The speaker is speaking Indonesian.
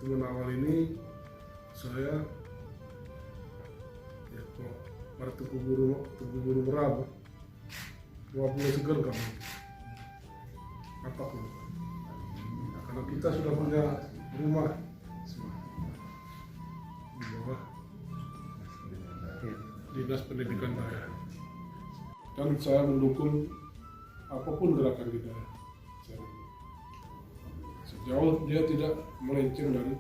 pertemuan awal ini saya ya kok pada tubuh guru merabu mulai segar kamu apa pun karena kita sudah punya rumah semua di bawah Dinas Pendidikan Daerah dan saya mendukung apapun gerakan di daerah sejauh dia tidak melenceng dari